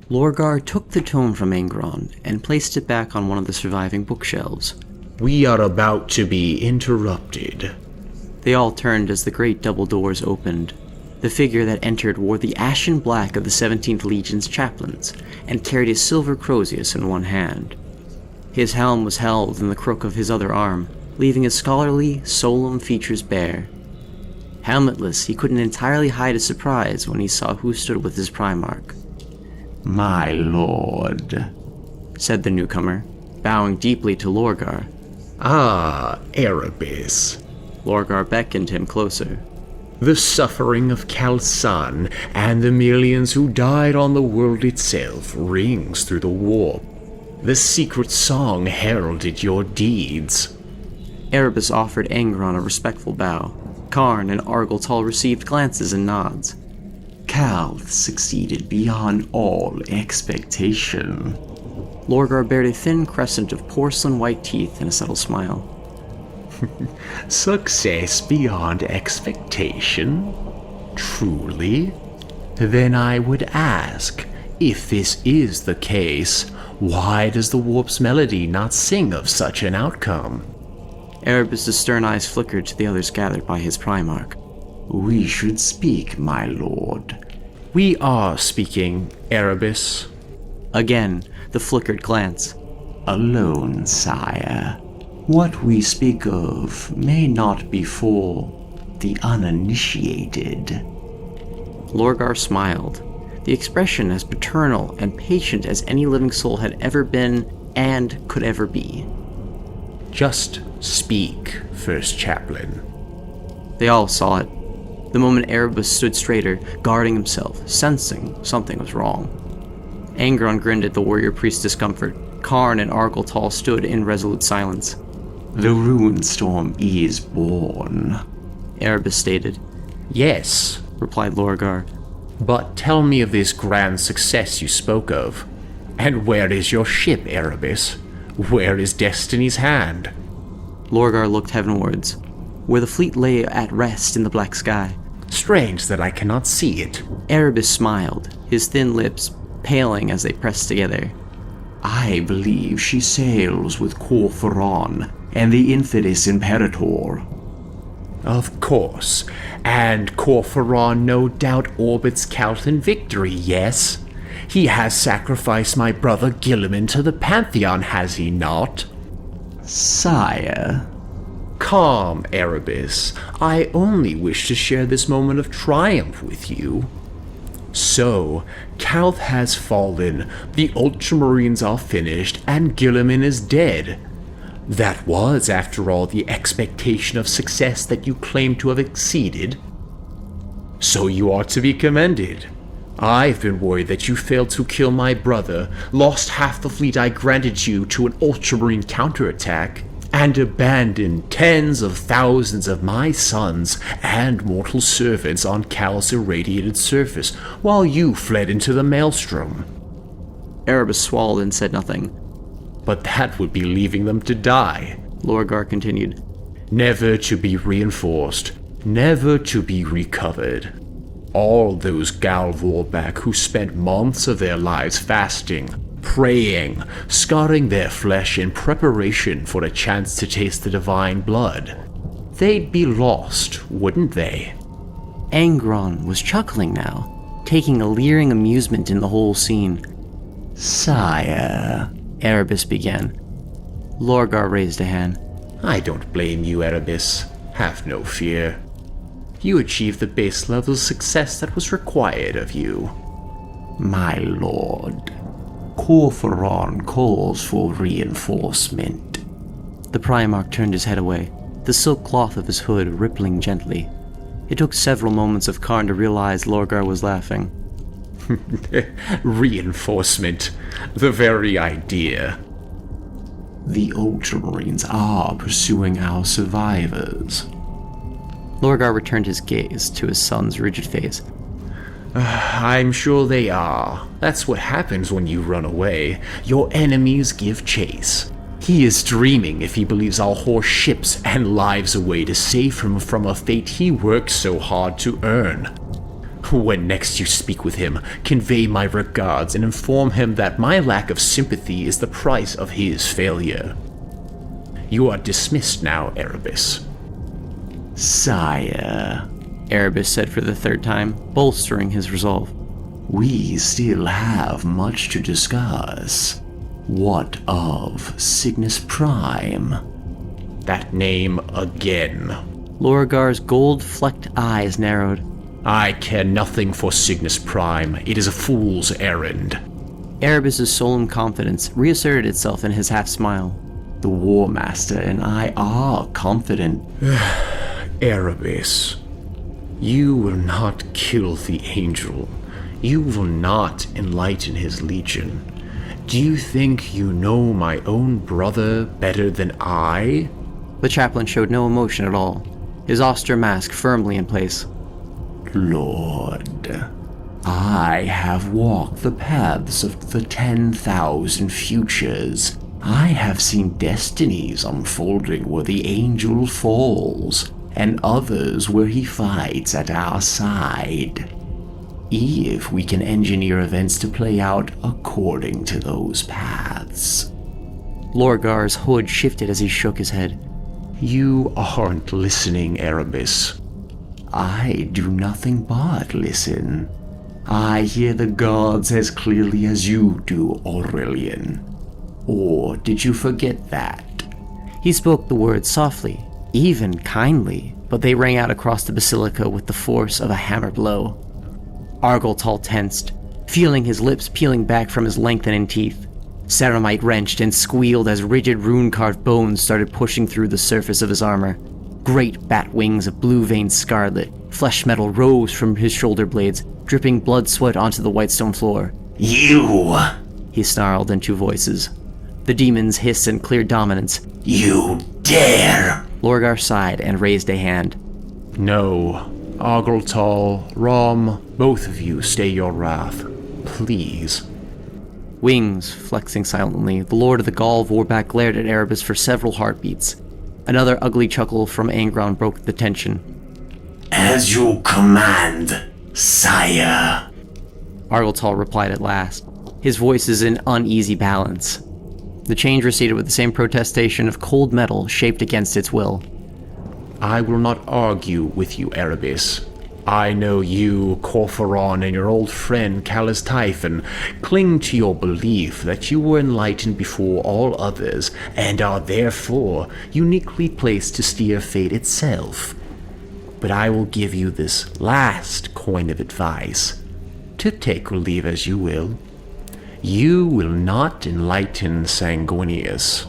Lorgar took the tome from Angron and placed it back on one of the surviving bookshelves. We are about to be interrupted. They all turned as the great double doors opened. The figure that entered wore the ashen black of the 17th Legion's chaplains and carried a silver crozius in one hand. His helm was held in the crook of his other arm, leaving his scholarly, solemn features bare. Helmetless, he couldn't entirely hide his surprise when he saw who stood with his primarch. "My lord," said the newcomer, bowing deeply to Lorgar. Ah, Erebus. Lorgar beckoned him closer. The suffering of Calth's son and the millions who died on the world itself rings through the warp. The secret song heralded your deeds. Erebus offered Angron a respectful bow. Karn and Argyltal received glances and nods. Calth succeeded beyond all expectation. Lorgar bared a thin crescent of porcelain-white teeth and a subtle smile. Success beyond expectation? Truly? Then I would ask, if this is the case, why does the warp's melody not sing of such an outcome? Erebus' stern eyes flickered to the others gathered by his primarch. We should speak, my lord. We are speaking, Erebus. Again, the flickered glance. Alone, sire. What we speak of may not be for the uninitiated. Lorgar smiled, the expression as paternal and patient as any living soul had ever been and could ever be. Just speak, First Chaplain. They all saw it. The moment Erebus stood straighter, guarding himself, sensing something was wrong. Angron grinned at the warrior priest's discomfort. Karn and Argyltal stood in resolute silence. The rune storm is born, Erebus stated. Yes, replied Lorgar. But tell me of this grand success you spoke of. And where is your ship, Erebus? Where is Destiny's Hand? Lorgar looked heavenwards, where the fleet lay at rest in the black sky. Strange that I cannot see it. Erebus smiled, his thin lips paling as they pressed together. I believe she sails with Corphoron and the infamous Imperator. Of course. And Corphoron no doubt orbits Calth in victory, yes? He has sacrificed my brother Guilliman to the Pantheon, has he not? Sire. Calm, Erebus. I only wish to share this moment of triumph with you. So, Calth has fallen, the Ultramarines are finished, and Guilliman is dead. That was, after all, the expectation of success that you claim to have exceeded. So you are to be commended. I've been worried that you failed to kill my brother, lost half the fleet I granted you to an Ultramarine counterattack, and abandoned tens of thousands of my sons and mortal servants on Cal's irradiated surface, while you fled into the maelstrom. Erebus swallowed and said nothing. But that would be leaving them to die, Lorgar continued. Never to be reinforced, never to be recovered. All those Galvorback who spent months of their lives fasting, praying, scarring their flesh in preparation for a chance to taste the divine blood. They'd be lost, wouldn't they? Angron was chuckling now, taking a leering amusement in the whole scene. Sire, Erebus began. Lorgar raised a hand. I don't blame you, Erebus. Have no fear. You achieved the base level success that was required of you. My lord, Corphoron calls for reinforcement. The Primarch turned his head away, the silk cloth of his hood rippling gently. It took several moments of Karn to realize Lorgar was laughing. Reinforcement. The very idea. The Ultramarines are pursuing our survivors. Lorgar returned his gaze to his son's rigid face. I'm sure they are. That's what happens when you run away. Your enemies give chase. He is dreaming if he believes I'll horse ships and lives away to save him from a fate he worked so hard to earn. When next you speak with him, convey my regards and inform him that my lack of sympathy is the price of his failure. You are dismissed now, Erebus. Sire, Erebus said for the third time, bolstering his resolve. we still have much to discuss. What of Signus Prime? That name again. Lorgar's gold-flecked eyes narrowed. I care nothing for Signus Prime. It is a fool's errand. Erebus's solemn confidence reasserted itself in his half-smile. The War Master and I are confident. Erebus, you will not kill the angel. You will not enlighten his legion. Do you think you know my own brother better than I? The chaplain showed no emotion at all, his austere mask firmly in place. Lord, I have walked the paths of the 10,000 futures. I have seen destinies unfolding where the angel falls, and others where he fights at our side. If we can engineer events to play out according to those paths. Lorgar's hood shifted as he shook his head. You aren't listening, Erebus. I do nothing but listen. I hear the gods as clearly as you do, Aurelian. Or did you forget that? He spoke the words softly, even kindly, but they rang out across the basilica with the force of a hammer blow. Argoltal tensed, feeling his lips peeling back from his lengthening teeth. Ceramite wrenched and squealed as rigid rune-carved bones started pushing through the surface of his armor. Great bat wings of blue-veined scarlet, flesh metal rose from his shoulder blades, dripping blood sweat onto the white stone floor. You! He snarled in two voices. The demons hissed in clear dominance. You dare! Lorgar sighed and raised a hand. No. Argoltal, Rom, both of you stay your wrath. Please. Wings flexing silently, the Lord of the Gaul-Vorbak glared at Erebus for several heartbeats. Another ugly chuckle from Angron broke the tension. As you command, sire. Argoltal replied at last, his voice is in uneasy balance. The change receded with the same protestation of cold metal shaped against its will. I will not argue with you, Erebus. I know you, Corphoron, and your old friend Callus Typhon cling to your belief that you were enlightened before all others and are therefore uniquely placed to steer fate itself. But I will give you this last coin of advice, to take or leave as you will. You will not enlighten Sanguinius.